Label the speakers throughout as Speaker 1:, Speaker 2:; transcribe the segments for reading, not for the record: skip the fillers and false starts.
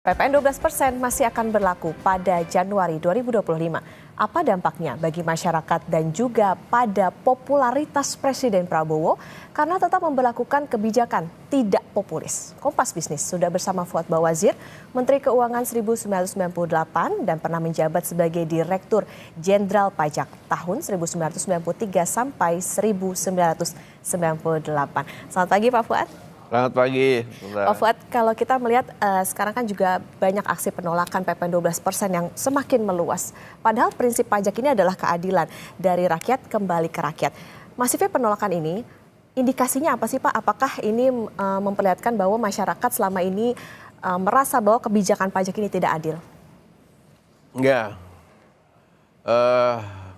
Speaker 1: PPN 12% masih akan berlaku pada Januari 2025. Apa dampaknya bagi masyarakat dan juga pada popularitas Presiden Prabowo karena tetap memberlakukan kebijakan tidak populis? Kompas Bisnis sudah bersama Fuad Bawazir, Menteri Keuangan 1998 dan pernah menjabat sebagai Direktur Jenderal Pajak tahun 1993 sampai 1998. Selamat pagi Pak Fuad.
Speaker 2: Selamat pagi.
Speaker 1: Pak Fuad, kalau kita melihat sekarang kan juga banyak aksi penolakan PPN 12% yang semakin meluas. Padahal prinsip pajak ini adalah keadilan dari rakyat kembali ke rakyat. Masifnya penolakan ini, indikasinya apa sih Pak? Apakah ini memperlihatkan bahwa masyarakat selama ini merasa bahwa kebijakan pajak ini tidak adil?
Speaker 2: Enggak.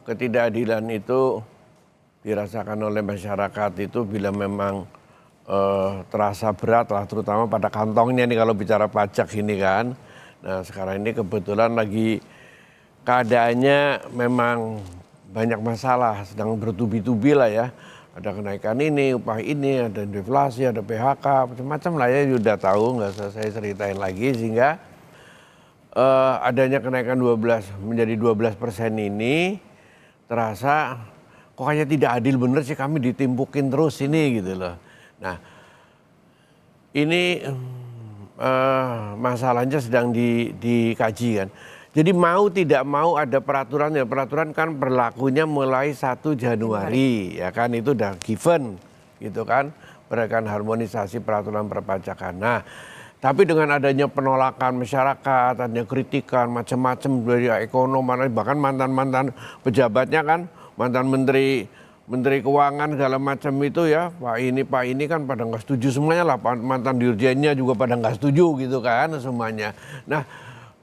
Speaker 2: Ketidakadilan itu dirasakan oleh masyarakat itu bila memang terasa berat lah, terutama pada kantongnya nih kalau bicara pajak ini kan. Nah sekarang ini kebetulan lagi keadaannya memang banyak masalah, sedang bertubi-tubi lah ya. Ada kenaikan ini, upah ini, ada deflasi, ada PHK, macam-macam lah ya, sudah tahu, nggak usah saya ceritain lagi. Sehingga adanya kenaikan 12 menjadi 12% ini terasa kok kayaknya tidak adil bener sih, kami ditimpukin terus ini gitu loh. Nah, ini masalahnya sedang dikaji kan. Jadi mau tidak mau ada peraturan, ya peraturan kan berlakunya mulai 1 Januari, ya kan itu udah given gitu kan. Berikan harmonisasi peraturan perpajakan. Nah, tapi dengan adanya penolakan masyarakat, adanya kritikan macam-macam dari ekonom, bahkan mantan-mantan pejabatnya kan, mantan Menteri Keuangan segala macam itu ya, Pak ini kan pada nggak setuju semuanya lah, mantan dirjennya juga pada nggak setuju gitu kan semuanya. Nah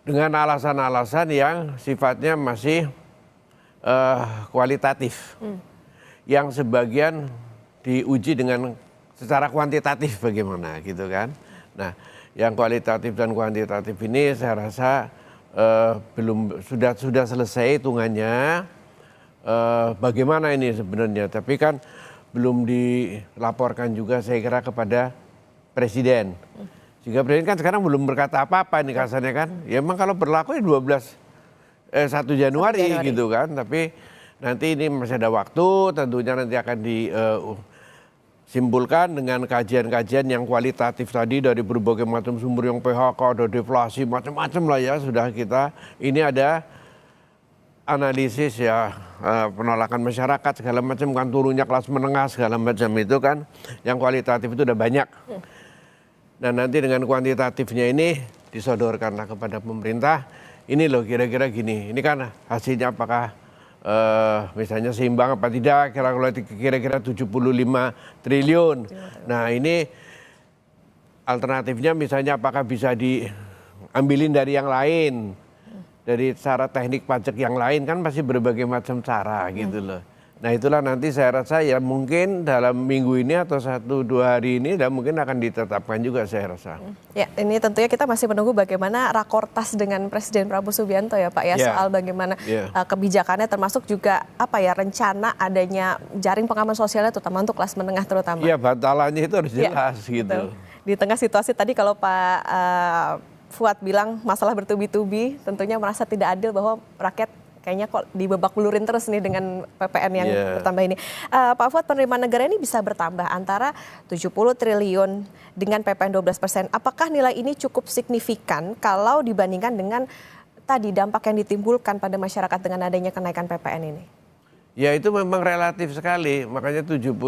Speaker 2: dengan alasan-alasan yang sifatnya masih kualitatif, yang sebagian diuji dengan secara kuantitatif bagaimana gitu kan. Nah yang kualitatif dan kuantitatif ini saya rasa belum sudah selesai hitungannya. Bagaimana ini sebenarnya, tapi kan belum dilaporkan juga saya kira kepada Presiden. Sehingga Presiden kan sekarang belum berkata apa-apa nih kasarnya kan. Ya emang kalau berlaku ya 1 Januari gitu kan. Tapi nanti ini masih ada waktu, tentunya nanti akan disimpulkan dengan kajian-kajian yang kualitatif tadi dari berbagai macam sumber, yang PHK, ada deflasi, macam-macam lah ya sudah kita. Ini ada analisis ya, penolakan masyarakat segala macam kan, turunnya kelas menengah segala macam itu kan, yang kualitatif itu udah banyak. Dan nanti dengan kuantitatifnya ini disodorkanlah kepada pemerintah, ini loh kira-kira gini, ini kan hasilnya apakah misalnya seimbang apa tidak, kira-kira 75 triliun. Nah ini alternatifnya misalnya apakah bisa diambilin dari yang lain, dari cara teknik pajak yang lain kan masih berbagai macam cara gitu loh. Nah itulah nanti saya rasa ya mungkin dalam minggu ini atau 1-2 hari ini dan mungkin akan ditetapkan juga saya rasa.
Speaker 1: Ya ini tentunya kita masih menunggu bagaimana rakortas dengan Presiden Prabowo Subianto ya Pak ya, soal bagaimana kebijakannya, termasuk juga apa ya rencana adanya jaring pengaman sosialnya terutama untuk kelas menengah terutama.
Speaker 2: Iya bantalannya itu harus jelas gitu.
Speaker 1: Betul. Di tengah situasi tadi kalau Pak Fuad bilang masalah bertubi-tubi, tentunya merasa tidak adil bahwa rakyat kayaknya kok dibebak belurin terus nih dengan PPN yang bertambah ini. Pak Fuad, penerimaan negara ini bisa bertambah antara 70 triliun dengan PPN 12%. Apakah nilai ini cukup signifikan kalau dibandingkan dengan tadi dampak yang ditimbulkan pada masyarakat dengan adanya kenaikan PPN ini?
Speaker 2: Ya itu memang relatif sekali, makanya 75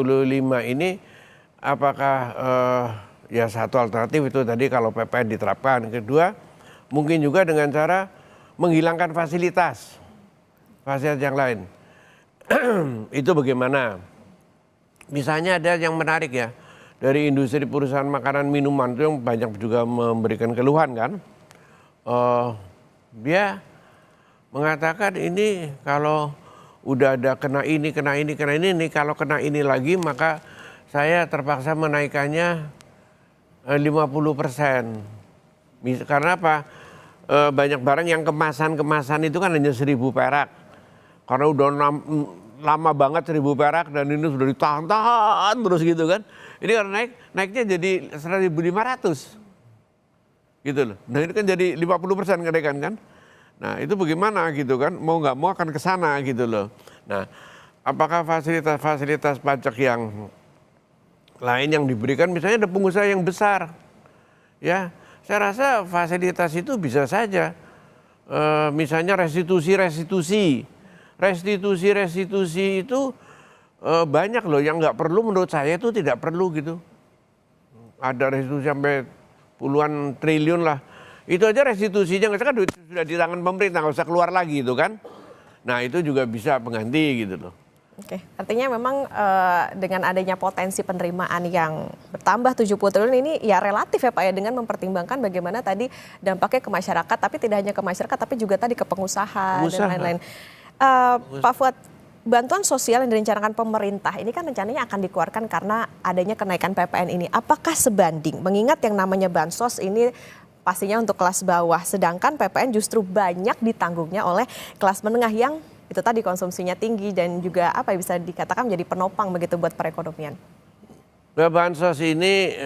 Speaker 2: ini apakah ya satu alternatif itu tadi kalau PPN diterapkan. Kedua, mungkin juga dengan cara menghilangkan fasilitas yang lain. Itu bagaimana? Misalnya ada yang menarik ya, dari industri perusahaan makanan minuman itu yang banyak juga memberikan keluhan kan. Dia mengatakan ini kalau udah ada kena ini, kalau kena ini lagi maka saya terpaksa menaikkannya 50%. Karena apa? Banyak barang yang kemasan itu kan hanya 1.000 perak. Karena udah lama banget 1.000 perak dan ini sudah ditahan terus gitu kan. Ini karena naiknya jadi 1.500. gitu loh. Nah ini kan jadi 50% kenaikan kan. Nah itu bagaimana gitu kan, mau nggak mau akan ke sana gitu loh. Nah apakah fasilitas-fasilitas pajak yang lain yang diberikan, misalnya ada pengusaha yang besar, ya saya rasa fasilitas itu bisa saja. Misalnya restitusi itu banyak loh yang nggak perlu, menurut saya itu tidak perlu gitu. Ada restitusi sampai puluhan triliun lah. Itu aja restitusinya kan duit sudah di tangan pemerintah, nggak usah keluar lagi itu kan. Nah itu juga bisa pengganti gitu loh.
Speaker 1: Oke, artinya memang dengan adanya potensi penerimaan yang bertambah 70 triliun ini ya relatif ya Pak ya, dengan mempertimbangkan bagaimana tadi dampaknya ke masyarakat, tapi tidak hanya ke masyarakat tapi juga tadi ke pengusaha. Dan lain-lain. Pak Fuad, bantuan sosial yang direncanakan pemerintah ini kan rencananya akan dikeluarkan karena adanya kenaikan PPN ini. Apakah sebanding? Mengingat yang namanya bansos ini pastinya untuk kelas bawah, sedangkan PPN justru banyak ditanggungnya oleh kelas menengah yang itu tadi konsumsinya tinggi dan juga apa ya, bisa dikatakan menjadi penopang begitu buat perekonomian.
Speaker 2: Bansos ini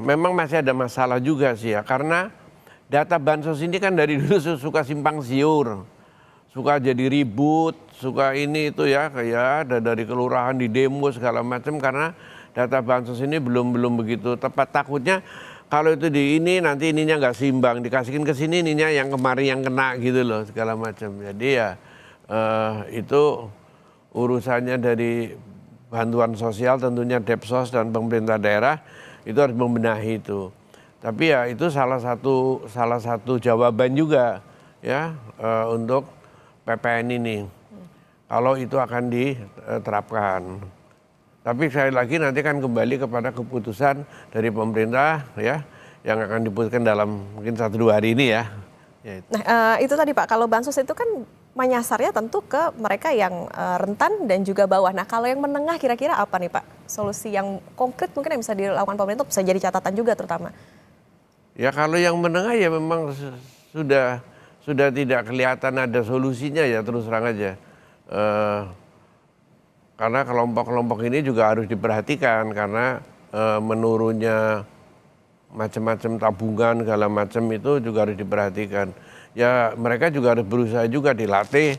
Speaker 2: memang masih ada masalah juga sih ya, karena data bansos ini kan dari dulu suka simpang siur, suka jadi ribut, suka ini itu ya, kayak dari kelurahan di demo segala macam, karena data bansos ini belum begitu tepat. Takutnya kalau itu di ini nanti ininya nggak seimbang, dikasihin ke sini ininya yang kemarin yang kena gitu loh segala macam. Jadi ya itu urusannya dari bantuan sosial, tentunya Depsos dan pemerintah daerah itu harus membenahi itu. Tapi ya itu salah satu jawaban juga ya untuk PPN ini. Kalau itu akan diterapkan. Tapi sekali lagi nanti kan kembali kepada keputusan dari pemerintah ya, yang akan diputuskan dalam mungkin 1-2 hari ini ya.
Speaker 1: Nah itu tadi Pak, kalau bansos itu kan menyasarnya tentu ke mereka yang rentan dan juga bawah. Nah kalau yang menengah kira-kira apa nih Pak? Solusi yang konkret mungkin yang bisa dilakukan pemerintah bisa jadi catatan juga terutama. Ya
Speaker 2: kalau yang menengah ya memang sudah tidak kelihatan ada solusinya ya, terus terang aja. Karena kelompok-kelompok ini juga harus diperhatikan karena menurunnya macam-macam tabungan segala macam itu juga harus diperhatikan. Ya mereka juga harus berusaha juga, dilatih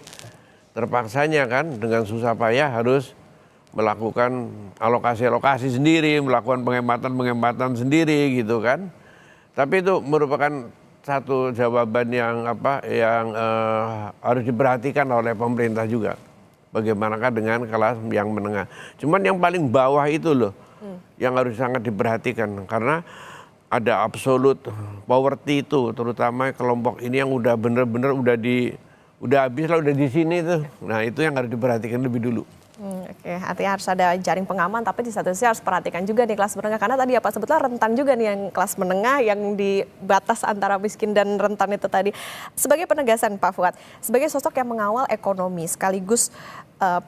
Speaker 2: terpaksanya kan dengan susah payah harus melakukan alokasi sendiri, melakukan penghematan sendiri gitu kan. Tapi itu merupakan satu jawaban yang harus diperhatikan oleh pemerintah juga. Bagaimanakah dengan kelas yang menengah. Cuman yang paling bawah itu loh yang harus sangat diperhatikan, karena ada absolute poverty itu, terutama kelompok ini yang udah bener-bener udah habis lah, udah di sini tuh. Nah itu yang harus diperhatikan lebih dulu.
Speaker 1: Oke, artinya harus ada jaring pengaman, tapi di satu sisi harus perhatikan juga nih kelas menengah, karena tadi apa sebetulnya rentan juga nih yang kelas menengah yang di batas antara miskin dan rentan itu tadi. Sebagai penegasan Pak Fuad, sebagai sosok yang mengawal ekonomi sekaligus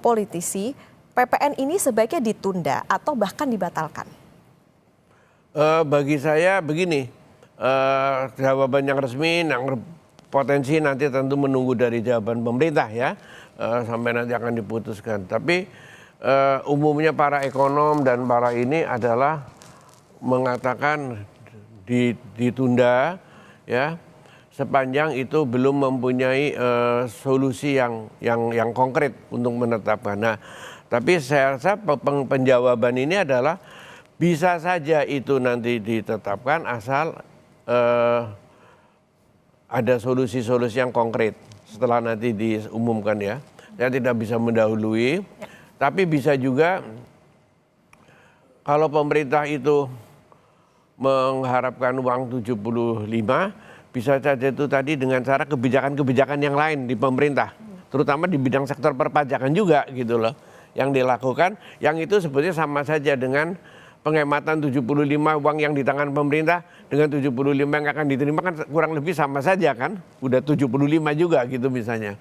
Speaker 1: politisi, PPN ini sebaiknya ditunda atau bahkan dibatalkan?
Speaker 2: Bagi saya begini, jawaban yang resmi, yang potensi nanti tentu menunggu dari jawaban pemerintah ya. Sampai nanti akan diputuskan. Tapi umumnya para ekonom dan para ini adalah mengatakan ditunda ya, sepanjang itu belum mempunyai solusi yang konkret untuk menetapkan. Nah, tapi saya rasa penjawaban ini adalah bisa saja itu nanti ditetapkan asal ada solusi-solusi yang konkret setelah nanti diumumkan ya. Saya tidak bisa mendahului, tapi bisa juga kalau pemerintah itu mengharapkan uang 75, bisa saja itu tadi dengan cara kebijakan-kebijakan yang lain di pemerintah, terutama di bidang sektor perpajakan juga gitu loh, yang dilakukan, yang itu sebetulnya sama saja dengan penghematan 75 uang yang di tangan pemerintah dengan 75 yang akan diterima kan kurang lebih sama saja kan, udah 75 juga gitu misalnya.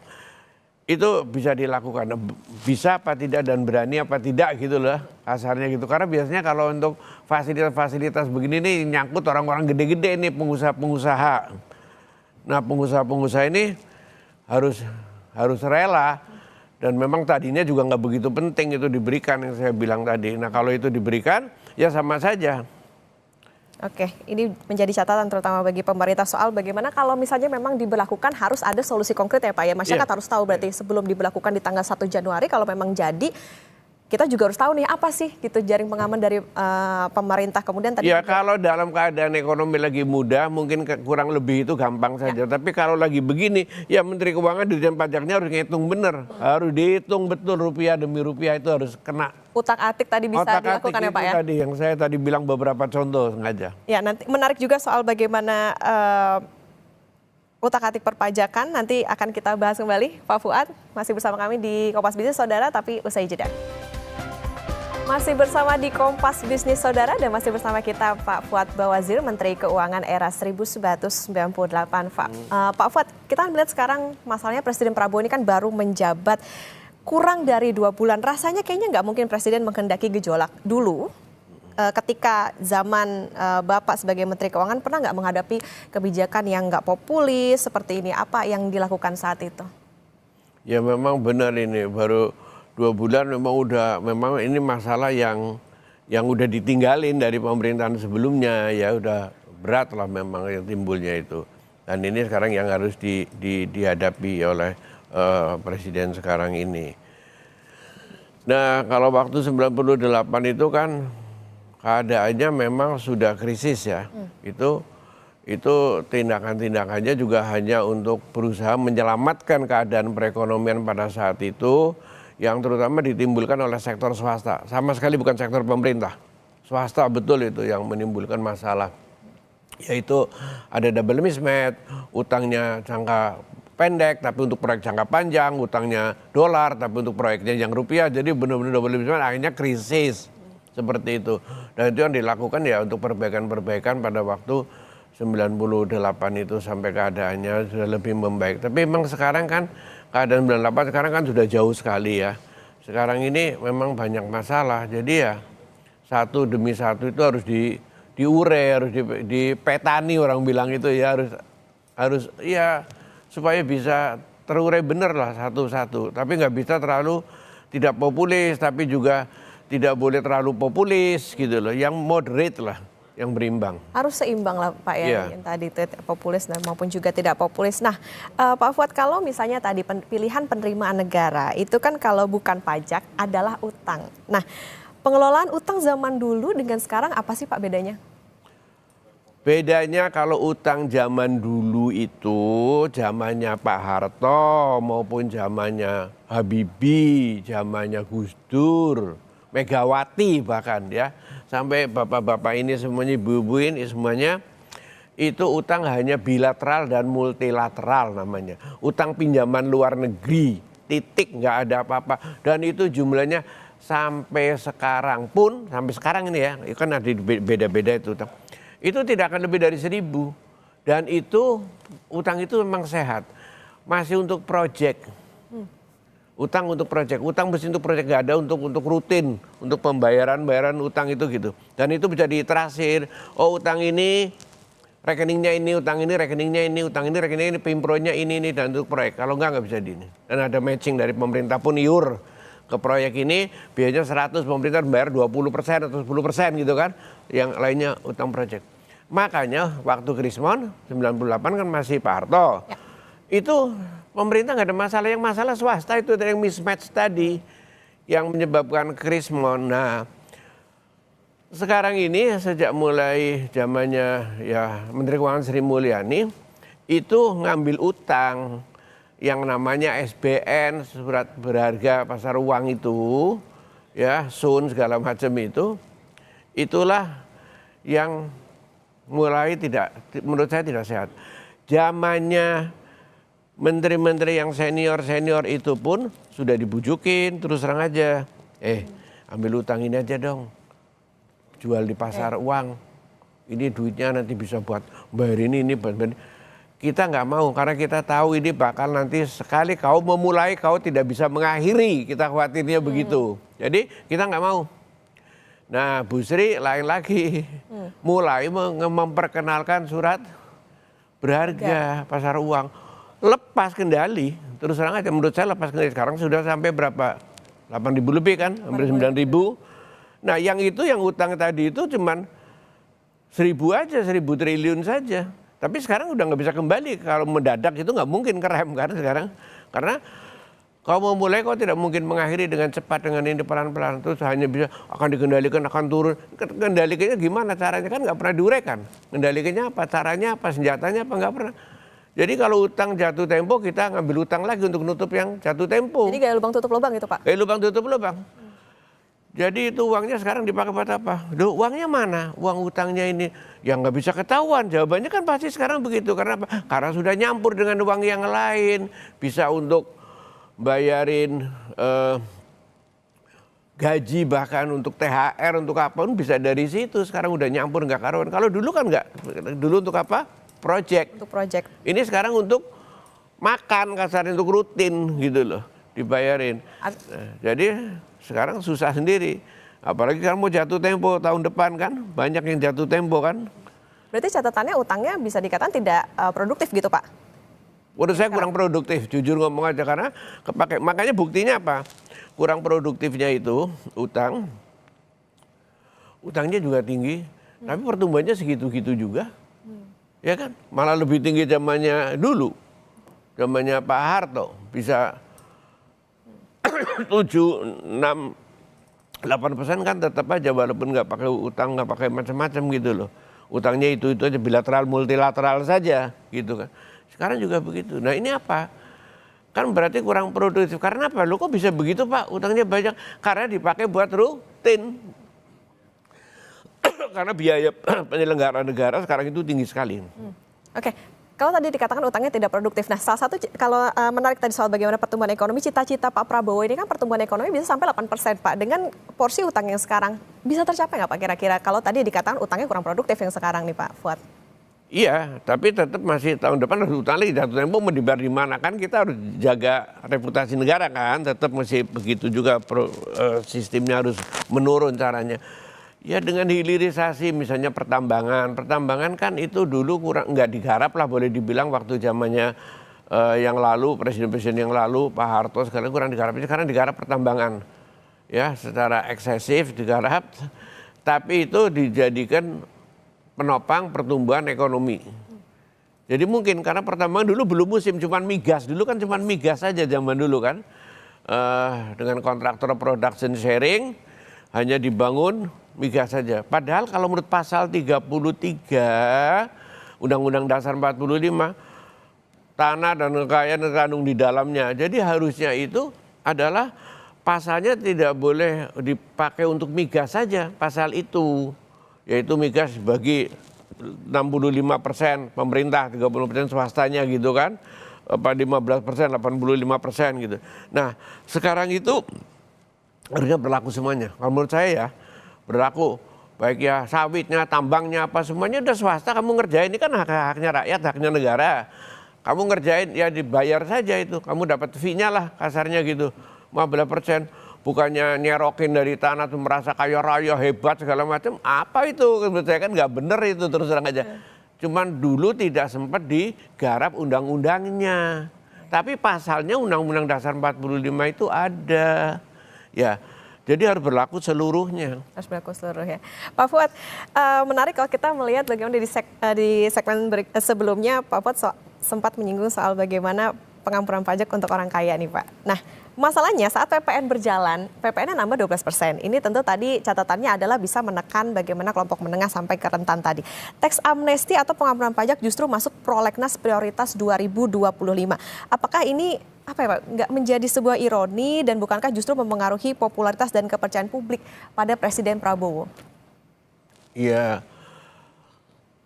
Speaker 2: Itu bisa dilakukan, bisa apa tidak dan berani apa tidak gitu loh kasarnya gitu. Karena biasanya kalau untuk fasilitas-fasilitas begini nih nyangkut orang-orang gede-gede nih, pengusaha-pengusaha. Nah pengusaha-pengusaha ini harus rela, dan memang tadinya juga nggak begitu penting itu diberikan yang saya bilang tadi. Nah kalau itu diberikan ya sama saja.
Speaker 1: Oke, ini menjadi catatan terutama bagi pemerintah soal bagaimana kalau misalnya memang diberlakukan harus ada solusi konkret ya Pak ya. Masyarakat harus tahu berarti sebelum diberlakukan di tanggal 1 Januari kalau memang jadi kita juga harus tahu nih apa sih gitu jaring pengaman dari pemerintah. Kemudian tadi
Speaker 2: kalau dalam keadaan ekonomi lagi mudah mungkin kurang lebih itu gampang saja. Tapi kalau lagi begini ya Menteri Keuangan Dirjen Pajaknya harus ngitung bener. Harus dihitung betul rupiah demi rupiah itu harus kena.
Speaker 1: Utak-atik tadi bisa dilakukan ya Pak ya?
Speaker 2: Tadi yang saya tadi bilang beberapa contoh sengaja.
Speaker 1: Ya nanti menarik juga soal bagaimana utak-atik perpajakan nanti akan kita bahas kembali. Pak Fuad masih bersama kami di Kompas Bisnis Saudara tapi usai jeda. Masih bersama di Kompas Bisnis Saudara dan masih bersama kita Pak Fuad Bawazir, Menteri Keuangan era 1998. Pak Fuad, kita melihat sekarang masalahnya Presiden Prabowo ini kan baru menjabat kurang dari 2 bulan. Rasanya kayaknya nggak mungkin Presiden menghendaki gejolak dulu. Ketika zaman Bapak sebagai Menteri Keuangan pernah nggak menghadapi kebijakan yang nggak populis seperti ini? Apa yang dilakukan saat itu?
Speaker 2: Ya memang benar ini baru 2 bulan memang ini masalah yang udah ditinggalin dari pemerintahan sebelumnya ya udah berat lah memang yang timbulnya itu. Dan ini sekarang yang harus dihadapi oleh Presiden sekarang ini. Nah kalau waktu 98 itu kan keadaannya memang sudah krisis ya. Itu tindakan-tindakannya juga hanya untuk berusaha menyelamatkan keadaan perekonomian pada saat itu yang terutama ditimbulkan oleh sektor swasta. Sama sekali bukan sektor pemerintah. Swasta betul itu yang menimbulkan masalah. Yaitu ada double mismatch, utangnya jangka pendek tapi untuk proyek jangka panjang, utangnya dolar tapi untuk proyeknya yang rupiah. Jadi benar-benar double mismatch akhirnya krisis. Seperti itu. Dan itu yang dilakukan ya untuk perbaikan-perbaikan pada waktu 98 itu sampai keadaannya sudah lebih membaik. Tapi memang sekarang kan keadaan 98 sekarang kan sudah jauh sekali ya. Sekarang ini memang banyak masalah. Jadi ya satu demi satu itu harus diure, harus dipetani orang bilang itu ya harus ya supaya bisa terurai benar lah satu-satu. Tapi nggak bisa terlalu tidak populis tapi juga tidak boleh terlalu populis gitu loh. Yang moderate lah. Yang berimbang. Harus
Speaker 1: seimbang lah Pak ya, yang tadi itu populis dan maupun juga tidak populis. Nah Pak Fuad kalau misalnya tadi pilihan penerimaan negara itu kan kalau bukan pajak adalah utang. Nah pengelolaan utang zaman dulu dengan sekarang apa sih Pak bedanya?
Speaker 2: Bedanya kalau utang zaman dulu itu zamannya Pak Harto maupun zamannya Habibie, zamannya Gus Dur, Megawati bahkan ya. Sampai bapak-bapak ini semuanya, ibu-ibu ini semuanya, itu utang hanya bilateral dan multilateral namanya. Utang pinjaman luar negeri, titik nggak ada apa-apa. Dan itu jumlahnya sampai sekarang pun, sampai sekarang ini ya, kan ada beda-beda itu utang. Itu tidak akan lebih dari 1.000. Dan itu, utang itu memang sehat. Masih untuk proyek. Utang untuk proyek, utang mesti untuk proyek, nggak ada untuk rutin, untuk pembayaran utang itu gitu. Dan itu bisa diiterasir, oh utang ini rekeningnya ini, utang ini rekeningnya ini, utang ini rekeningnya ini, pimpronya ini dan untuk proyek. Kalau nggak bisa di ini. Dan ada matching dari pemerintah pun iur ke proyek ini, biayanya 100, pemerintah bayar 20% atau 10% gitu kan. Yang lainnya utang proyek. Makanya waktu Krismon 98 kan masih Pak Harto. Ya. Itu pemerintah nggak ada masalah, yang masalah swasta itu yang mismatch tadi yang menyebabkan krismon. Nah sekarang ini sejak mulai zamannya ya Menteri Keuangan Sri Mulyani itu ngambil utang yang namanya SBN, surat berharga pasar uang itu ya, SUN segala macam itu, itulah yang mulai menurut saya tidak sehat. Zamannya menteri-menteri yang senior itu pun sudah dibujukin terus terang aja. Ambil utang ini aja dong. Jual di pasar uang. Ini duitnya nanti bisa buat bayar ini. Kita nggak mau karena kita tahu ini bakal nanti sekali kau memulai kau tidak bisa mengakhiri. Kita khawatirnya begitu. Jadi kita nggak mau. Nah Bu Sri lain lagi. Mulai memperkenalkan surat berharga pasar uang. Lepas kendali, terus terang aja menurut saya lepas kendali. Sekarang sudah sampai berapa? 8.000 lebih kan, hampir 9.000. Nah yang itu yang utang tadi itu cuman 1.000 triliun saja. Tapi sekarang udah nggak bisa kembali. Kalau mendadak itu nggak mungkin kerem kan sekarang. Karena kalau mau mulai kok tidak mungkin mengakhiri dengan cepat, dengan ini pelan-pelan. Terus hanya bisa akan dikendalikan, akan turun. Kendalikannya gimana caranya kan nggak pernah diuraikan. Kendalikannya apa, caranya apa, senjatanya apa, nggak pernah. Jadi kalau utang jatuh tempo kita ngambil utang lagi untuk nutup yang jatuh tempo.
Speaker 1: Jadi gaya lubang tutup lubang itu Pak?
Speaker 2: Gaya lubang tutup lubang. Jadi itu uangnya sekarang dipakai buat apa? Duh, uangnya mana? Uang utangnya ini yang nggak bisa ketahuan. Jawabannya kan pasti sekarang begitu. Karena apa? Karena sudah nyampur dengan uang yang lain. Bisa untuk bayarin gaji, bahkan untuk THR, untuk apapun bisa dari situ. Sekarang udah nyampur nggak karuan. Kalau dulu kan nggak. Dulu untuk apa? Project.
Speaker 1: Untuk project.
Speaker 2: Ini sekarang untuk makan, kasarnya untuk rutin gitu loh. Dibayarin. Nah, jadi sekarang susah sendiri. Apalagi kan mau jatuh tempo tahun depan kan. Banyak yang jatuh tempo kan.
Speaker 1: Berarti catatannya utangnya bisa dikatakan tidak produktif gitu Pak?
Speaker 2: Menurut saya kurang produktif, jujur ngomong aja. Karena kepake, makanya buktinya apa? Kurang produktifnya itu utangnya juga tinggi. Tapi pertumbuhannya segitu-gitu juga. Ya kan? Malah lebih tinggi zamannya dulu. Zamannya Pak Harto. Bisa 7, 6, 8% kan tetap aja walaupun nggak pakai utang, nggak pakai macam-macam gitu loh. Utangnya itu aja bilateral, multilateral saja gitu kan. Sekarang juga begitu. Nah ini apa? Kan berarti kurang produktif. Karena apa? Lo kok bisa begitu Pak? Utangnya banyak. Karena dipakai buat rutin. Karena biaya penyelenggaraan negara sekarang itu tinggi sekali.
Speaker 1: Oke. Kalau tadi dikatakan utangnya tidak produktif, nah salah satu kalau menarik tadi soal bagaimana pertumbuhan ekonomi, cita-cita Pak Prabowo ini kan pertumbuhan ekonomi bisa sampai 8% Pak. Dengan porsi utang yang sekarang, bisa tercapai nggak Pak kira-kira? Kalau tadi dikatakan utangnya kurang produktif yang sekarang nih Pak Fuad.
Speaker 2: Iya, tapi tetap masih tahun depan harus utang lagi, jatuh tempo mau dibayar di mana kan kita harus jaga reputasi negara kan, tetap masih begitu juga sistemnya harus menurun caranya. Ya dengan hilirisasi misalnya pertambangan kan itu dulu kurang nggak digarap lah boleh dibilang waktu zamannya yang lalu presiden-presiden yang lalu Pak Harto sekarang kurang digarap, sekarang digarap pertambangan ya secara eksesif digarap, tapi itu dijadikan penopang pertumbuhan ekonomi. Jadi mungkin karena pertambangan dulu belum musim cuman migas, dulu kan cuman migas saja zaman dulu kan dengan kontraktor production sharing hanya dibangun migas saja. Padahal kalau menurut pasal 33 Undang-Undang Dasar 45 tanah dan kekayaan terkandung di dalamnya. Jadi harusnya itu adalah pasalnya tidak boleh dipakai untuk migas saja pasal itu. Yaitu migas bagi 65% pemerintah, 30% swastanya gitu kan. 15%, 85% gitu. Nah sekarang itu harusnya berlaku semuanya. Kalau menurut saya ya berlaku baik ya sawitnya, tambangnya apa semuanya udah swasta kamu ngerjain, ini kan haknya rakyat, haknya negara. Kamu ngerjain ya dibayar saja itu, kamu dapat fee-nya lah kasarnya gitu. 15%, bukannya nyerokin dari tanah tuh merasa kaya raya hebat segala macam. Apa itu? Menurut saya kan nggak bener itu terus terang aja. Cuman dulu tidak sempat digarap undang-undangnya. Tapi pasalnya Undang-Undang Dasar 45 itu ada. Ya. Jadi harus berlaku seluruhnya.
Speaker 1: Harus berlaku seluruhnya. Pak Fuad, menarik kalau kita melihat bagaimana di segmen sebelumnya Pak Fuad sempat menyinggung soal bagaimana pengampunan pajak untuk orang kaya nih Pak. Nah masalahnya saat PPN berjalan, PPN-nya nambah 12%. Ini tentu tadi catatannya adalah bisa menekan bagaimana kelompok menengah sampai ke rentan tadi. Teks amnesti atau pengampunan pajak justru masuk prolegnas prioritas 2025. Apakah ini apa ya Pak, nggak menjadi sebuah ironi dan bukankah justru mempengaruhi popularitas dan kepercayaan publik pada Presiden Prabowo?
Speaker 2: Iya,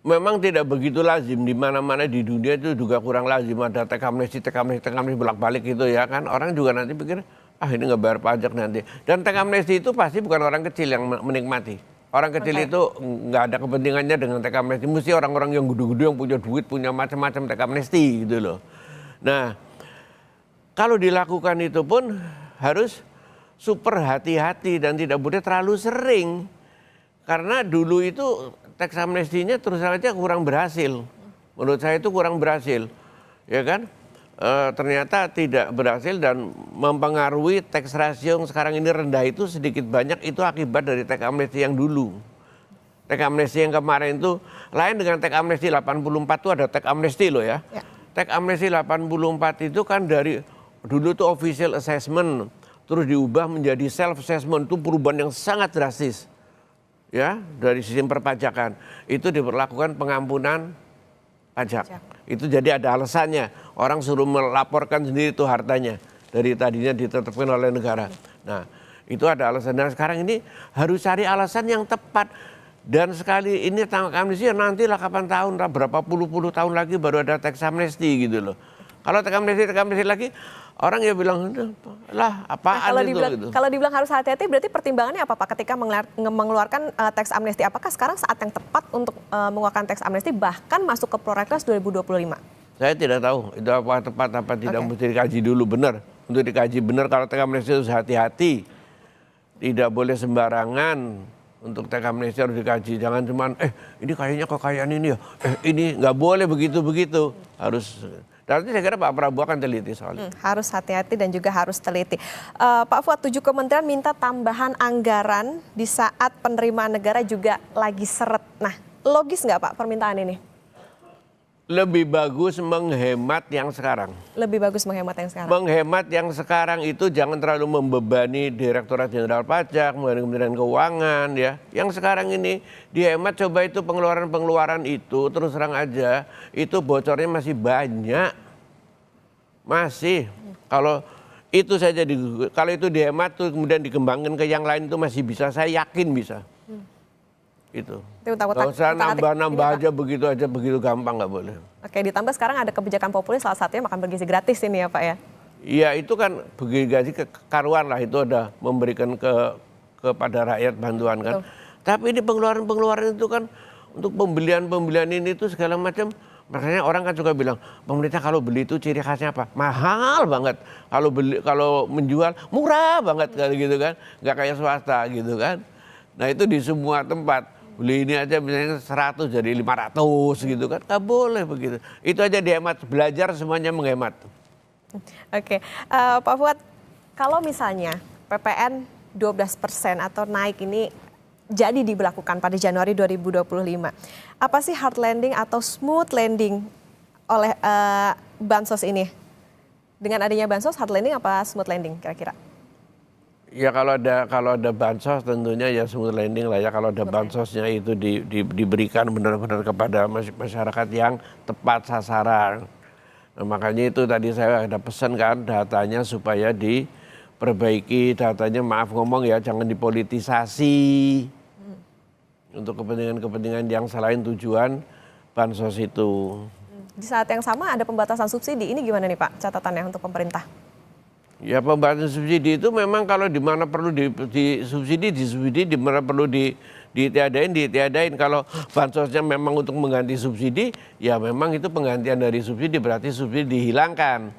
Speaker 2: memang tidak begitu lazim di mana-mana di dunia itu juga kurang lazim ada teks amnesti bolak-balik gitu ya kan. Orang juga nanti pikir ini nggak bayar pajak nanti. Dan teks amnesti itu pasti bukan orang kecil yang menikmati. Orang kecil itu nggak ada kepentingannya dengan teks amnesti. Mesti orang-orang yang gede-gede yang punya duit, punya macam-macam teks amnesti gitu loh. Nah, kalau dilakukan itu pun harus super hati-hati dan tidak boleh terlalu sering. Karena dulu itu teks amnestinya terus saja kurang berhasil. Menurut saya itu kurang berhasil. Ya kan? Ternyata tidak berhasil dan mempengaruhi teks rasio yang sekarang ini rendah itu sedikit banyak itu akibat dari teks amnesti yang dulu. Teks amnesti yang kemarin itu lain dengan teks amnesti 84 itu ada teks amnesti loh ya. Teks amnesti 84 itu kan dari dulu tuh official assessment terus diubah menjadi self assessment, itu perubahan yang sangat drastis. Ya, dari sistem perpajakan itu diberlakukan pengampunan pajak. Itu jadi ada alasannya. Orang suruh melaporkan sendiri itu hartanya dari tadinya ditetapkan oleh negara. Nah, itu ada alasan. Dan sekarang ini harus cari alasan yang tepat. Dan sekali ini tanggal amnesti ya nantilah kapan tahun, berapa puluh tahun lagi baru ada teks amnesti gitu loh. Kalau teks amnesti lagi, orang ya bilang, lah apaan itu?
Speaker 1: Kalau dibilang harus hati-hati, berarti pertimbangannya apa Pak ketika mengeluarkan teks amnesti? Apakah sekarang saat yang tepat untuk mengeluarkan teks amnesti bahkan masuk ke Prolegnas 2025?
Speaker 2: Saya tidak tahu itu apa tepat apa tidak, mesti dikaji dulu benar. Untuk dikaji benar kalau teks amnesti harus hati-hati. Tidak boleh sembarangan. Untuk teks amnesti harus dikaji, jangan cuman ini kayaknya kekayaan ini ya, ini nggak boleh begitu harus. Nanti saya kira Pak Prabowo akan teliti soalnya.
Speaker 1: Harus hati-hati dan juga harus teliti. Pak Fuad, 7 kementerian minta tambahan anggaran di saat penerimaan negara juga lagi seret. Nah, logis nggak Pak permintaan ini?
Speaker 2: Lebih bagus menghemat yang sekarang.
Speaker 1: Lebih bagus menghemat yang sekarang.
Speaker 2: Menghemat yang sekarang itu jangan terlalu membebani Direktorat Jenderal Pajak, Kementerian Keuangan ya. Yang sekarang ini dihemat, coba itu pengeluaran itu terus terang aja itu bocornya masih banyak. Masih. Kalau itu saja kalau itu dihemat tuh kemudian dikembangkan ke yang lain itu masih bisa, saya yakin bisa. Itu. Nggak usah nambah aja begitu gampang, nggak boleh.
Speaker 1: Oke, ditambah sekarang ada kebijakan populis, salah satunya makan bergizi gratis ini ya Pak ya?
Speaker 2: Iya, itu kan bergizi kekaruan lah, itu ada memberikan kepada rakyat bantuan kan. Betul. Tapi ini pengeluaran itu kan untuk pembelian ini itu segala macam. Makanya orang kan suka bilang pemerintah kalau beli itu ciri khasnya apa? Mahal banget. Kalau menjual murah banget kali gitu kan, nggak kayak swasta gitu kan. Nah itu di semua tempat. Beli ini aja misalnya 100 jadi 500 gitu kan, nggak boleh begitu. Itu aja dihemat, belajar semuanya menghemat.
Speaker 1: Oke, Pak Fuad, kalau misalnya PPN 12% atau naik ini jadi diberlakukan pada Januari 2025, apa sih hard landing atau smooth landing oleh bansos ini? Dengan adanya bansos, hard landing apa smooth landing kira-kira?
Speaker 2: Ya kalau ada bansos tentunya ya smooth landing lah ya, kalau ada bansosnya itu diberikan benar-benar kepada masyarakat yang tepat sasaran. Nah, makanya itu tadi saya ada pesan kan datanya supaya diperbaiki, datanya maaf ngomong ya jangan dipolitisasi untuk kepentingan yang selain tujuan bansos itu.
Speaker 1: Di saat yang sama ada pembatasan subsidi, ini gimana nih Pak catatannya untuk pemerintah?
Speaker 2: Ya pembatasan subsidi itu memang kalau di mana perlu disubsidi, di mana perlu ditiadain. Kalau bansosnya memang untuk mengganti subsidi, ya memang itu penggantian dari subsidi, berarti subsidi dihilangkan.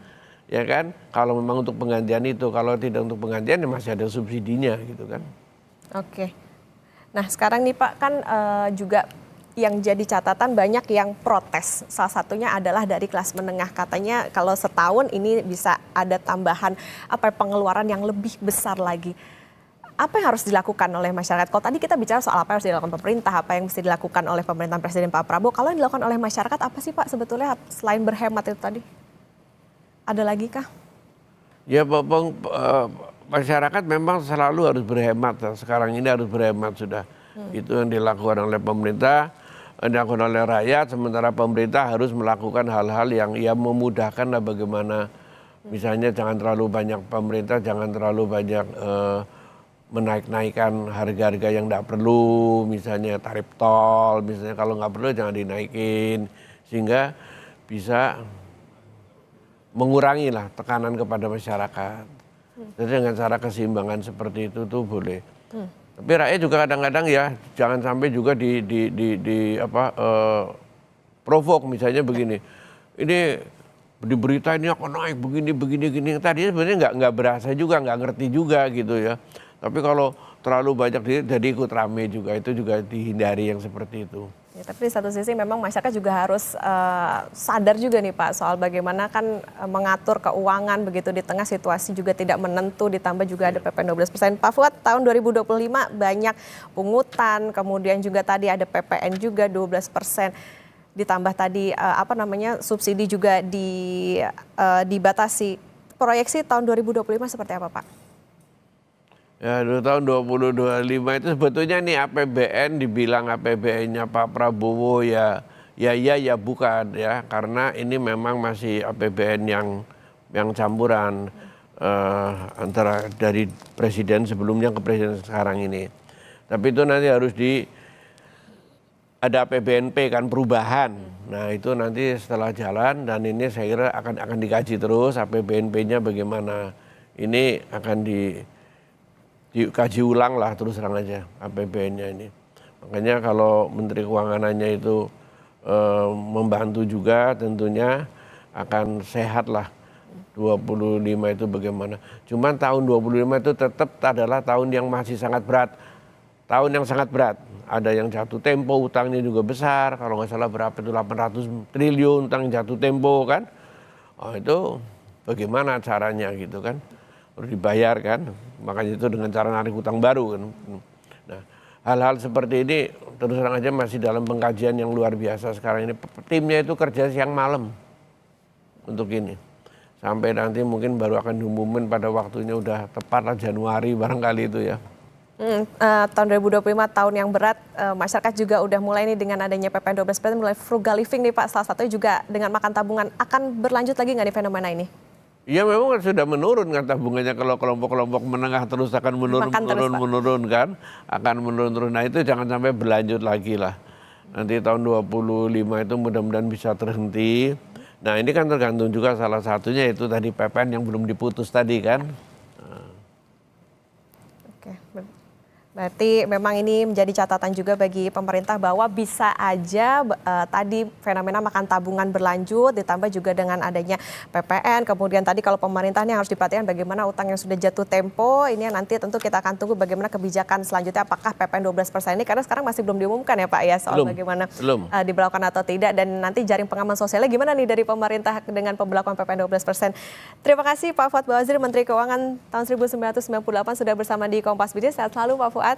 Speaker 2: Ya kan? Kalau memang untuk penggantian itu, kalau tidak untuk penggantian ya masih ada subsidinya gitu kan.
Speaker 1: Oke. Nah sekarang nih Pak kan juga yang jadi catatan banyak yang protes. Salah satunya adalah dari kelas menengah, katanya kalau setahun ini bisa ada tambahan pengeluaran yang lebih besar lagi. Apa yang harus dilakukan oleh masyarakat? Kalau tadi kita bicara soal apa yang harus dilakukan pemerintah, apa yang mesti dilakukan oleh pemerintahan Presiden Pak Prabowo, kalau yang dilakukan oleh masyarakat apa sih Pak sebetulnya selain berhemat itu tadi? Ada lagi kah?
Speaker 2: Ya masyarakat memang selalu harus berhemat. Sekarang ini harus berhemat sudah. Itu yang dilakukan oleh pemerintah, dilakukan oleh rakyat, sementara pemerintah harus melakukan hal-hal yang ya memudahkan lah bagaimana. Misalnya jangan terlalu banyak pemerintah, jangan terlalu banyak menaik-naikkan harga-harga yang tidak perlu, misalnya tarif tol, misalnya kalau nggak perlu jangan dinaikin, sehingga bisa mengurangi lah tekanan kepada masyarakat. Jadi dengan cara keseimbangan seperti itu tuh boleh. Tapi rakyat juga kadang-kadang ya jangan sampai juga provok, misalnya begini. Ini di berita ini akan naik begini. Tadinya sebenarnya nggak berasa juga, nggak ngerti juga gitu ya. Tapi kalau terlalu banyak jadi ikut rame juga, itu juga dihindari yang seperti itu.
Speaker 1: Ya, tapi di satu sisi memang masyarakat juga harus sadar juga nih Pak soal bagaimana kan mengatur keuangan begitu di tengah situasi juga tidak menentu, ditambah juga ada PPN 12%. Pak Fuad, tahun 2025 banyak pungutan, kemudian juga tadi ada PPN juga 12%, ditambah tadi subsidi juga dibatasi. Proyeksi tahun 2025 seperti apa Pak?
Speaker 2: Ya, tahun 2025 itu sebetulnya nih APBN dibilang APBN-nya Pak Prabowo ya bukan ya, karena ini memang masih APBN yang campuran antara dari presiden sebelumnya ke presiden sekarang ini. Tapi itu nanti harus ada APBNP kan, perubahan. Nah itu nanti setelah jalan, dan ini saya kira akan dikaji terus APBNP-nya bagaimana. Ini akan dikaji ulang lah terus terang aja APBN-nya ini. Makanya kalau Menteri Keuangannya itu membantu juga, tentunya akan sehat lah 25 itu bagaimana. Cuman tahun 25 itu tetap adalah tahun yang masih sangat berat. Tahun yang sangat berat. Ada yang jatuh tempo, utangnya juga besar. Kalau nggak salah berapa itu 800 triliun utang jatuh tempo kan. Oh, itu bagaimana caranya gitu kan. Harus dibayar kan, makanya itu dengan cara narik hutang baru kan. Nah, hal-hal seperti ini terus terang aja masih dalam pengkajian yang luar biasa sekarang ini. Timnya itu kerja siang malam untuk ini. Sampai nanti mungkin baru akan diumumin pada waktunya udah tepat lah, Januari barangkali itu ya.
Speaker 1: Tahun 2025 tahun yang berat, masyarakat juga udah mulai nih dengan adanya PPN 12% mulai frugal living nih Pak, salah satunya juga dengan makan tabungan. Akan berlanjut lagi nggak nih fenomena ini?
Speaker 2: Ya memang sudah menurun kan tabungannya, kalau kelompok-kelompok menengah terus akan menurun kan, akan menurun terus. Nah itu jangan sampai berlanjut lagi lah. Nanti tahun 25 itu mudah-mudahan bisa terhenti. Nah ini kan tergantung juga salah satunya itu tadi PPN yang belum diputus tadi kan.
Speaker 1: Oke, berarti memang ini menjadi catatan juga bagi pemerintah bahwa bisa aja tadi fenomena makan tabungan berlanjut, ditambah juga dengan adanya PPN. Kemudian tadi kalau pemerintahnya harus diperhatikan bagaimana utang yang sudah jatuh tempo. Ini nanti tentu kita akan tunggu bagaimana kebijakan selanjutnya, apakah PPN 12% ini, karena sekarang masih belum diumumkan ya Pak ya soal bagaimana diberlakukan atau tidak. Dan nanti jaring pengaman sosialnya gimana nih dari pemerintah dengan pemberlakuan PPN 12%. Terima kasih Pak Fuad Bawazir, Menteri Keuangan tahun 1998 sudah bersama di Kompas Bisnis. Sehat selalu Pak Fuad.